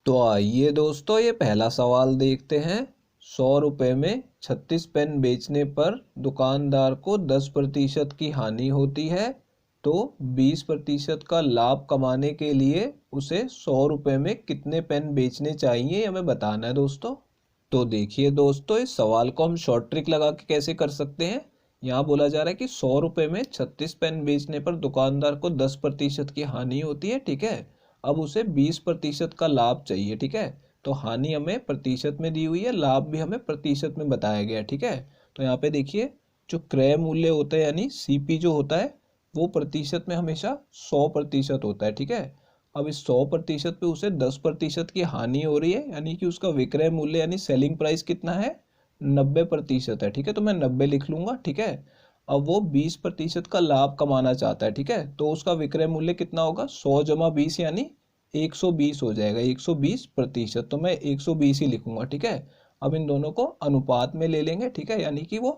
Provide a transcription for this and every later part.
तो आइए दोस्तों, ये पहला सवाल देखते हैं। 100 रुपये में 36 पेन बेचने पर दुकानदार को 10% की हानि होती है, तो 20% का लाभ कमाने के लिए उसे 100 रुपये में कितने पेन बेचने चाहिए, हमें बताना है दोस्तों। तो देखिए दोस्तों, इस सवाल को हम शॉर्ट ट्रिक लगा के कैसे कर सकते हैं। यहाँ बोला जा रहा है कि 100 रुपये में 36 पेन बेचने पर दुकानदार को 10% की हानि होती है, ठीक है। अब उसे 20% का लाभ चाहिए, ठीक है। तो हानि हमें प्रतिशत में दी हुई है, लाभ भी हमें प्रतिशत में बताया गया है, ठीक है। तो यहाँ पे देखिए, जो क्रय मूल्य होता है यानी सीपी जो होता है वो प्रतिशत में हमेशा 100% होता है, ठीक है। अब इस 100% पे उसे 10% की हानि हो रही है, यानी कि उसका विक्रय मूल्य यानी सेलिंग प्राइस कितना है, 90% है, ठीक है। तो मैं 90 लिख लूंगा, ठीक है। अब वो 20% का लाभ कमाना चाहता है, ठीक है। तो उसका विक्रय मूल्य कितना होगा, 100 जमा 20 यानी 120 हो जाएगा, 120%। तो मैं 120 ही लिखूंगा, ठीक है। अब इन दोनों को अनुपात में ले लेंगे, ठीक है। यानी कि वो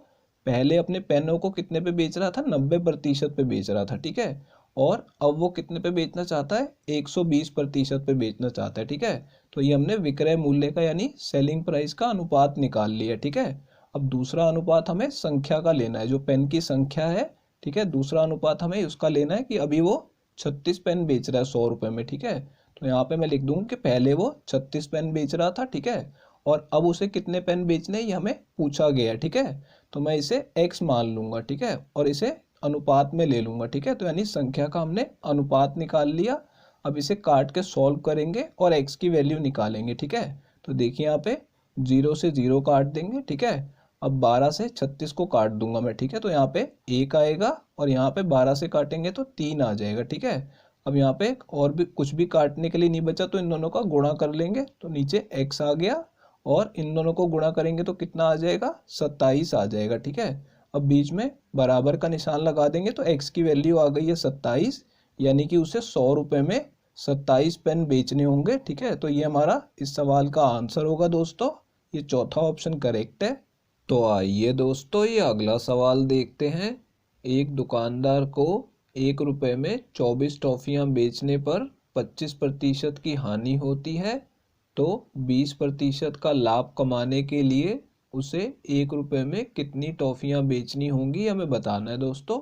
पहले अपने पेनों को कितने पे बेच रहा था, 90% पे बेच रहा था, ठीक है। और अब वो कितने पे बेचना चाहता है, 120% पे बेचना चाहता है, ठीक है। तो ये हमने विक्रय मूल्य का यानी सेलिंग प्राइस का अनुपात निकाल लिया, ठीक है। अब दूसरा अनुपात हमें संख्या का लेना है, जो पेन की संख्या है, ठीक है। दूसरा अनुपात हमें उसका लेना है कि अभी वो 36 पेन बेच रहा है 100 रुपये में, ठीक है। तो यहाँ पे मैं लिख दूंगा कि पहले वो 36 पेन बेच रहा था, ठीक है। और अब उसे कितने पेन बेचने ये हमें पूछा गया है, ठीक है। तो मैं इसे x मान लूंगा, ठीक है, और इसे अनुपात में ले लूंगा, ठीक है। तो यानी संख्या का हमने अनुपात निकाल लिया। अब इसे काट के सॉल्व करेंगे और x की वैल्यू निकालेंगे, ठीक है। तो देखिए यहाँ पे 0 से 0 काट देंगे, ठीक है। अब 12 से 36 को काट दूंगा मैं, ठीक है। तो यहाँ पे 1 आएगा और यहाँ पे 12 से काटेंगे तो 3 आ जाएगा, ठीक है। अब यहाँ पे और भी कुछ भी काटने के लिए नहीं बचा, तो इन दोनों का गुणा कर लेंगे, तो नीचे x आ गया। और इन दोनों को गुणा करेंगे तो कितना आ जाएगा, 27 आ जाएगा, ठीक है। अब बीच में बराबर का निशान लगा देंगे तो x की वैल्यू आ गई है 27, यानी कि उसे 100 रुपये में 27 पेन बेचने होंगे, ठीक है। तो ये हमारा इस सवाल का आंसर होगा दोस्तों। ये चौथा ऑप्शन करेक्ट है। तो आइए दोस्तों, ये अगला सवाल देखते हैं। एक दुकानदार को 1 रुपये में 24 टॉफियाँ बेचने पर 25% की हानि होती है, तो 20% का लाभ कमाने के लिए उसे 1 रुपये में कितनी टॉफियाँ बेचनी होंगी, हमें बताना है दोस्तों।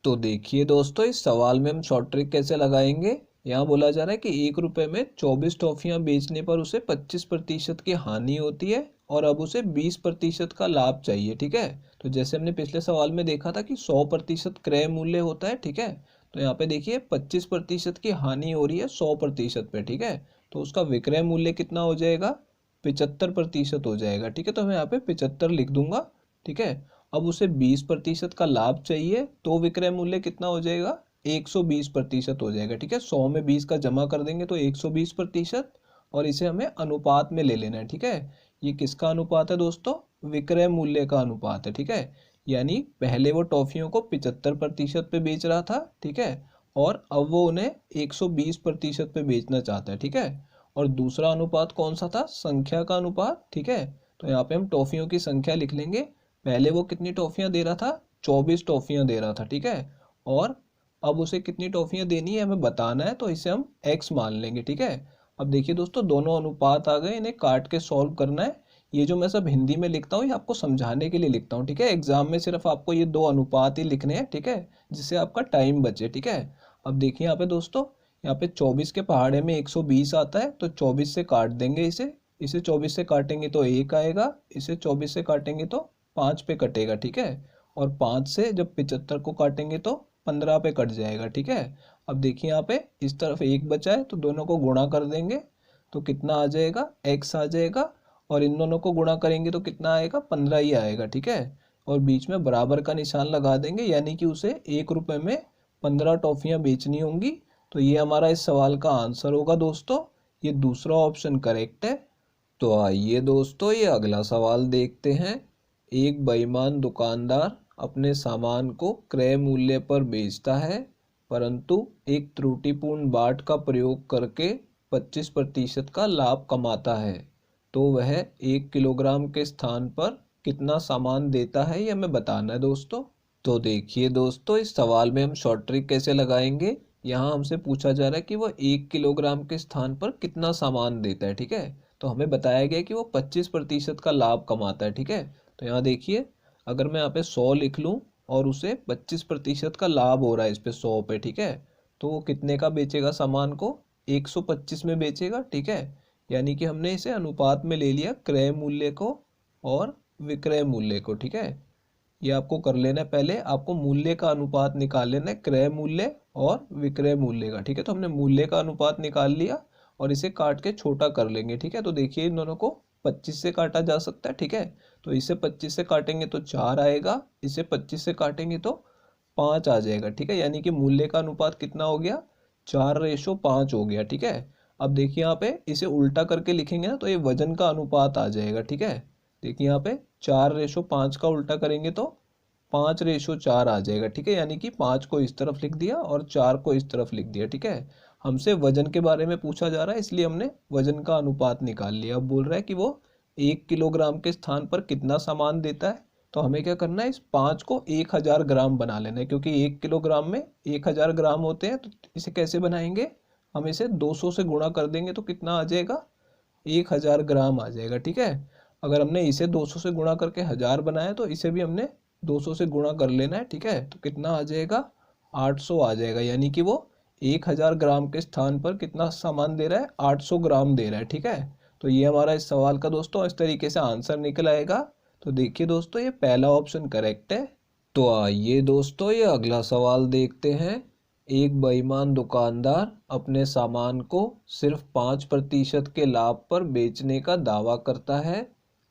तो देखिए दोस्तों, इस सवाल में हम शॉर्ट ट्रिक कैसे लगाएंगे। यहाँ बोला जा रहा है कि 1 रुपये में 24 टॉफियाँ बेचने पर उसे 25% की हानि होती है और अब उसे 20% का लाभ चाहिए, ठीक है। तो जैसे हमने पिछले सवाल में देखा था कि 100% क्रय मूल्य होता है, ठीक है। तो यहाँ पे देखिए 25% की हानि हो रही है 100% पे, ठीक है। तो उसका विक्रय मूल्य कितना हो जाएगा, 75% हो जाएगा, ठीक है। तो मैं यहाँ पे 75 लिख दूंगा, ठीक है। अब उसे 20% का लाभ चाहिए, तो विक्रय मूल्य कितना हो जाएगा, 120% हो जाएगा, ठीक है। 100 में 20 का जमा कर देंगे तो 120%। और इसे हमें अनुपात में ले लेना है, ठीक है। ये किसका अनुपात है दोस्तों, विक्रय मूल्य का अनुपात है, ठीक है। यानी पहले वो टॉफियों को 75% पे बेच रहा था, ठीक है। और अब वो उन्हें 120% पे बेचना चाहता है, ठीक है। और दूसरा अनुपात कौन सा था, संख्या का अनुपात, ठीक है। तो यहाँ पे हम टॉफियों की संख्या लिख लेंगे। पहले वो कितनी टॉफियाँ दे रहा था, 24 टॉफियाँ दे रहा था, ठीक है। और अब उसे कितनी टॉफियाँ देनी है हमें बताना है, तो इसे हम x मान लेंगे, ठीक है। अब देखिए दोस्तों, दोनों अनुपात आ गए, इन्हें काट के सॉल्व करना है। ये जो मैं सब हिंदी में लिखता हूँ ये आपको समझाने के लिए लिखता हूँ, ठीक है। एग्जाम में सिर्फ आपको ये 2 अनुपात ही लिखने हैं, ठीक है, जिससे आपका टाइम बचे, ठीक है। अब देखिए यहाँ पे दोस्तों, यहाँ पे 24 के पहाड़े में 120 आता है, तो 24 से काट देंगे इसे 24 से काटेंगे तो 1 आएगा, इसे 24 से काटेंगे तो 5 पे कटेगा, ठीक है। और 5 से जब 75 को काटेंगे तो 15 पे कट जाएगा, ठीक है। अब देखिए यहाँ पे इस तरफ 1 बचा है, तो दोनों को गुणा कर देंगे तो कितना आ जाएगा, x आ जाएगा। और इन दोनों को गुणा करेंगे तो कितना आएगा, 15 ही आएगा, ठीक है। और बीच में बराबर का निशान लगा देंगे, यानी कि उसे 1 रुपये में 15 टॉफियाँ बेचनी होंगी। तो ये हमारा इस सवाल का आंसर होगा दोस्तों। ये दूसरा ऑप्शन करेक्ट है। तो आइए दोस्तों, ये अगला सवाल देखते हैं। एक बेईमान दुकानदार अपने सामान को क्रय मूल्य पर बेचता है, परंतु एक त्रुटिपूर्ण बाट का प्रयोग करके 25% का लाभ कमाता है, तो वह 1 किलोग्राम के स्थान पर कितना सामान देता है, ये हमें बताना है दोस्तों। तो देखिए दोस्तों, इस सवाल में हम शॉर्ट ट्रिक कैसे लगाएंगे। यहाँ हमसे पूछा जा रहा है कि वो 1 किलोग्राम के स्थान पर कितना सामान देता है। ठीक है, तो हमें बताया गया है कि वो 25% का लाभ कमाता है। ठीक है, तो यहाँ देखिए, अगर मैं यहाँ पे 100 लिख लूँ और उसे 25% का लाभ हो रहा है इस पे 100 पे। ठीक है, तो वो कितने का बेचेगा सामान को? 125 में बेचेगा। ठीक है, यानी कि हमने इसे अनुपात में ले लिया क्रय मूल्य को और विक्रय मूल्य को। ठीक है, ये आपको कर लेना है। पहले आपको मूल्य का अनुपात निकाल लेना है, क्रय मूल्य और विक्रय मूल्य का। ठीक है, तो हमने मूल्य का अनुपात निकाल लिया और इसे काट के छोटा कर लेंगे। ठीक है, तो देखिए इन दोनों को 25 से काटा जा सकता है। ठीक है, तो इसे 25 से काटेंगे तो 4 आएगा, इसे 25 से काटेंगे तो 5 आ जाएगा। ठीक है, यानी कि मूल्य का अनुपात कितना हो गया? 4:5 हो गया। ठीक है, अब देखिए यहाँ पे इसे उल्टा करके लिखेंगे ना तो ये वजन का अनुपात आ जाएगा। ठीक है, देखिए यहाँ पे 4:5 का उल्टा करेंगे तो 5:4 आ जाएगा। ठीक है, यानी कि 5 को इस तरफ लिख दिया और 4 को इस तरफ लिख दिया। ठीक है, हमसे वजन के बारे में पूछा जा रहा है इसलिए हमने वजन का अनुपात निकाल लिया। अब बोल रहा है कि वो 1 किलोग्राम के स्थान पर कितना सामान देता है, तो हमें क्या करना है, इस 5 को 1000 ग्राम बना लेना है, क्योंकि 1 किलोग्राम में 1000 ग्राम होते हैं। तो इसे कैसे बनाएंगे, हम इसे 200 से गुणा कर देंगे तो कितना आ जाएगा? 1000 ग्राम आ जाएगा। ठीक है, अगर हमने इसे 200 से गुणा करके 1000 बनाया तो इसे भी हमने 200 से गुणा कर लेना है। ठीक है, तो कितना आ जाएगा? 800 आ जाएगा, यानी कि वो 1000 ग्राम के स्थान पर कितना सामान दे रहा है? 800 ग्राम दे रहा है। ठीक है, तो ये हमारा इस सवाल का दोस्तों इस तरीके से आंसर निकल आएगा। तो देखिए दोस्तों, ये पहला ऑप्शन करेक्ट है। तो आइए दोस्तों, ये अगला सवाल देखते हैं। एक बेईमान दुकानदार अपने सामान को सिर्फ 5% के लाभ पर बेचने का दावा करता है,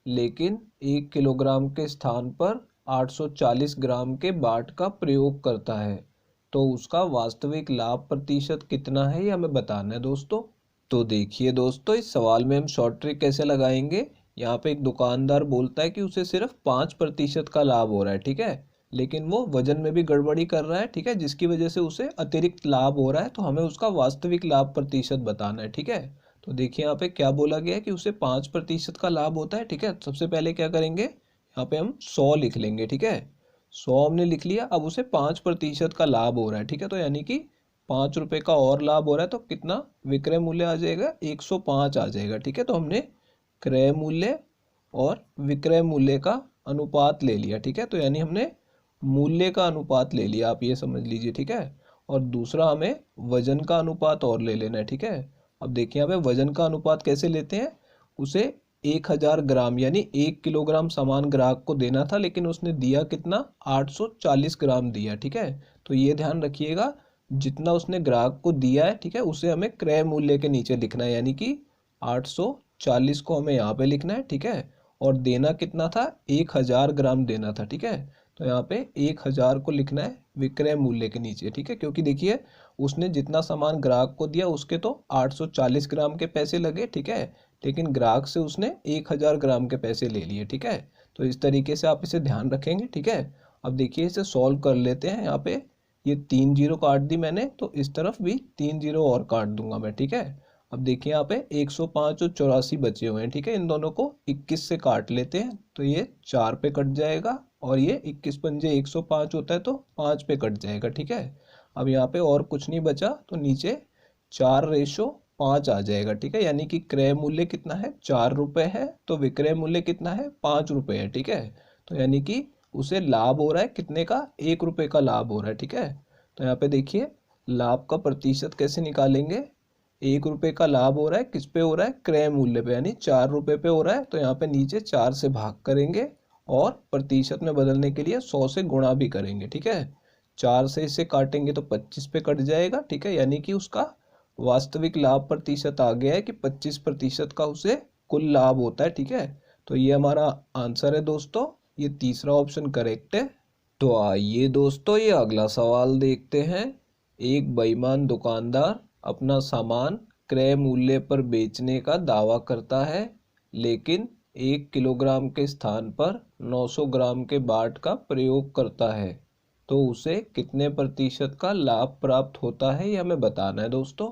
लेकिन 1 किलोग्राम के स्थान पर 840 ग्राम के बाट का प्रयोग करता है। तो उसका वास्तविक लाभ प्रतिशत कितना है, ये हमें बताना है दोस्तों। तो देखिए दोस्तों, इस सवाल में हम शॉर्ट ट्रिक कैसे लगाएंगे। यहाँ पे एक दुकानदार बोलता है कि उसे सिर्फ 5% का लाभ हो रहा है। ठीक है, लेकिन वो वजन में भी गड़बड़ी कर रहा है। ठीक है, जिसकी वजह से उसे अतिरिक्त लाभ हो रहा है, तो हमें उसका वास्तविक लाभ प्रतिशत बताना है। ठीक है, तो देखिए यहाँ पे क्या बोला गया है कि उसे 5% का लाभ होता है। ठीक है, सबसे पहले क्या करेंगे, यहाँ पे हम 100 लिख लेंगे। ठीक है, 100 हमने लिख लिया। अब उसे 5% का लाभ हो रहा है। ठीक है, तो यानी कि 5 रुपये का और लाभ हो रहा है, तो कितना विक्रय मूल्य आ जाएगा? 105 आ जाएगा। ठीक है, तो हमने क्रय मूल्य और विक्रय मूल्य का अनुपात ले लिया। ठीक है, तो यानी हमने मूल्य का अनुपात ले लिया, आप ये समझ लीजिए। ठीक है, और दूसरा हमें वजन का अनुपात और ले लेना है। ठीक है, अब देखिए यहाँ पे वजन का अनुपात कैसे लेते हैं, उसे 1000 ग्राम यानी 1 किलोग्राम सामान ग्राहक को देना था, लेकिन उसने दिया कितना? 840 ग्राम दिया। ठीक है, तो ये ध्यान रखिएगा, जितना उसने ग्राहक को दिया है, ठीक है, उसे हमें क्रय मूल्य के नीचे लिखना है, यानी कि 840 को हमें यहाँ पे लिखना है। ठीक है, और देना कितना था? 1000 ग्राम देना था। ठीक है, तो यहाँ पे 1000 को लिखना है विक्रय मूल्य के नीचे। ठीक है, क्योंकि देखिए उसने जितना सामान ग्राहक को दिया उसके तो 840 ग्राम के पैसे लगे। ठीक है, लेकिन ग्राहक से उसने 1000 ग्राम के पैसे ले लिए। ठीक है, तो इस तरीके से आप इसे ध्यान रखेंगे। ठीक है, अब देखिए इसे सॉल्व कर लेते हैं। यहाँ पे ये 3 जीरो काट दी मैंने, तो इस तरफ भी 3 जीरो और काट दूंगा मैं। ठीक है, अब देखिए यहाँ पे 105 और 84 बचे हुए हैं। ठीक है, इन दोनों को 21 से काट लेते हैं, तो ये 4 पे कट जाएगा, और ये 21 पंजे 105 होता है तो 5 पे कट जाएगा। ठीक है, अब यहाँ पे और कुछ नहीं बचा, तो नीचे 4:5 आ जाएगा। ठीक है, यानी कि क्रय मूल्य कितना है? 4 रुपये है, तो विक्रय मूल्य कितना है? 5 रुपये है। ठीक है, तो यानी कि उसे लाभ हो रहा है कितने का? 1 रुपये का लाभ हो रहा है। ठीक है, तो यहाँ पे देखिए लाभ का प्रतिशत कैसे निकालेंगे। 1 रुपये का लाभ हो रहा है, किस पे हो रहा है? क्रय मूल्य पे, यानी 4 रुपये पे हो रहा है, तो यहाँ पे नीचे 4 से भाग करेंगे और प्रतिशत में बदलने के लिए 100 से गुणा भी करेंगे। ठीक है, 4 से इसे काटेंगे तो 25 पे कट जाएगा। ठीक है, यानी कि उसका वास्तविक लाभ प्रतिशत आ गया है कि 25% का उसे कुल लाभ होता है। ठीक है, तो ये हमारा आंसर है दोस्तों, ये तीसरा ऑप्शन करेक्ट है। तो आइए दोस्तों, ये अगला सवाल देखते हैं। एक बेईमान दुकानदार अपना सामान क्रय मूल्य पर बेचने का दावा करता है, लेकिन 1 किलोग्राम के स्थान पर 900 ग्राम के बाट का प्रयोग करता है। तो उसे कितने प्रतिशत का लाभ प्राप्त होता है, ये हमें बताना है दोस्तों।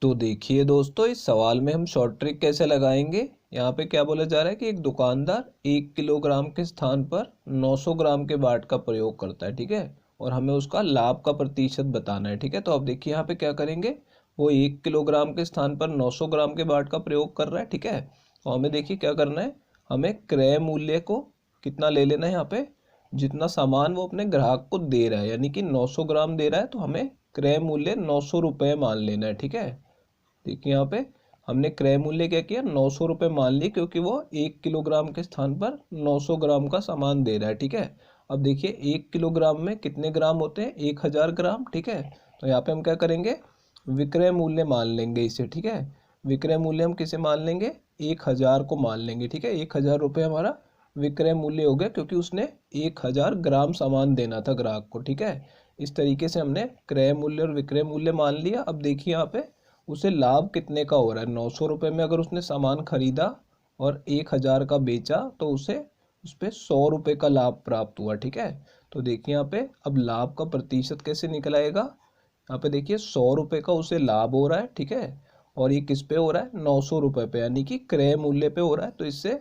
तो देखिए दोस्तों, इस सवाल में हम शॉर्ट ट्रिक कैसे लगाएंगे। यहाँ पे क्या बोला जा रहा है कि एक दुकानदार 1 किलोग्राम के स्थान पर 900 ग्राम के बाट का प्रयोग करता है। ठीक है, और हमें उसका लाभ का प्रतिशत बताना है। ठीक है, तो अब देखिए यहाँ पे क्या करेंगे, वो 1 किलोग्राम के स्थान पर 900 ग्राम के बाट का प्रयोग कर रहा है। ठीक है, तो हमें देखिए क्या करना है, हमें क्रय मूल्य को कितना ले लेना है, यहाँ पे जितना सामान वो अपने ग्राहक को दे रहा है, यानी कि 900 ग्राम दे रहा है, तो हमें क्रय मूल्य 900 रुपये मान लेना है। ठीक है, देखिए यहाँ पे हमने क्रय मूल्य क्या किया, 900 रुपये मान लिए, क्योंकि वो 1 किलोग्राम के स्थान पर 900 ग्राम का सामान दे रहा है। ठीक है, अब देखिए 1 किलोग्राम में कितने ग्राम होते हैं, 1000 ग्राम। ठीक है, तो यहाँ पे हम क्या करेंगे, विक्रय मूल्य मान लेंगे इसे। ठीक है, विक्रय मूल्य हम किसे मान लेंगे, 1000 को मान लेंगे। ठीक है, 1000 रुपये हमारा विक्रय मूल्य हो गया, क्योंकि उसने 1000 ग्राम सामान देना था ग्राहक को। ठीक है, इस तरीके से हमने क्रय मूल्य और विक्रय मूल्य मान लिया। अब देखिए यहाँ पे उसे लाभ कितने का हो रहा है, 900 रुपये में अगर उसने सामान खरीदा और 1000 का बेचा, तो उसे उस पर 100 रुपये का लाभ प्राप्त हुआ। ठीक है, तो देखिए यहाँ पे अब लाभ का प्रतिशत कैसे निकल आएगा, यहाँ पे देखिए 100 रुपये का उसे लाभ हो रहा है। ठीक है, और ये किस पे हो रहा है, 900 रुपये पे, यानी कि क्रय मूल्य पे हो रहा है, तो इससे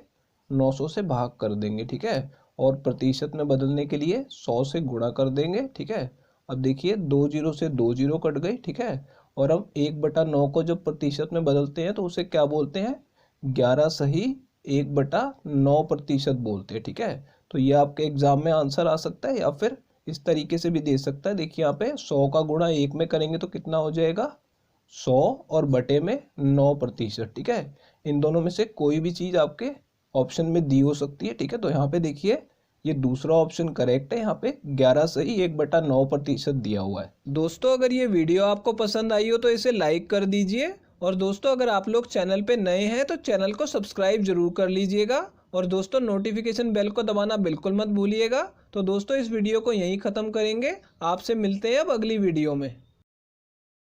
900 से भाग कर देंगे। ठीक है, और प्रतिशत में बदलने के लिए 100 से गुणा कर देंगे। ठीक है, अब देखिए 2 जीरो से 2 जीरो कट गई। ठीक है, और हम 1/9 को जब प्रतिशत में बदलते हैं तो उसे क्या बोलते हैं, 11 सही 1/9 प्रतिशत बोलते हैं। ठीक है, तो ये आपके एग्जाम में आंसर आ सकता है, या फिर इस तरीके से भी दे सकता है। देखिए यहाँ पे 100 का गुणा 1 में करेंगे तो कितना हो जाएगा, 100 और बटे में 9%। ठीक है, इन दोनों में से कोई भी चीज़ आपके ऑप्शन में दी हो सकती है। ठीक है, तो यहाँ पे देखिए ये दूसरा ऑप्शन करेक्ट है, यहाँ पे 11 सही 1/9% दिया हुआ है। दोस्तों अगर ये वीडियो आपको पसंद आई हो तो इसे लाइक कर दीजिए, और दोस्तों अगर आप लोग चैनल पे नए हैं तो चैनल को सब्सक्राइब जरूर कर लीजिएगा, और दोस्तों नोटिफिकेशन बेल को दबाना बिल्कुल मत भूलिएगा। तो दोस्तों इस वीडियो को यहीं ख़त्म करेंगे, आपसे मिलते हैं अब अगली वीडियो में।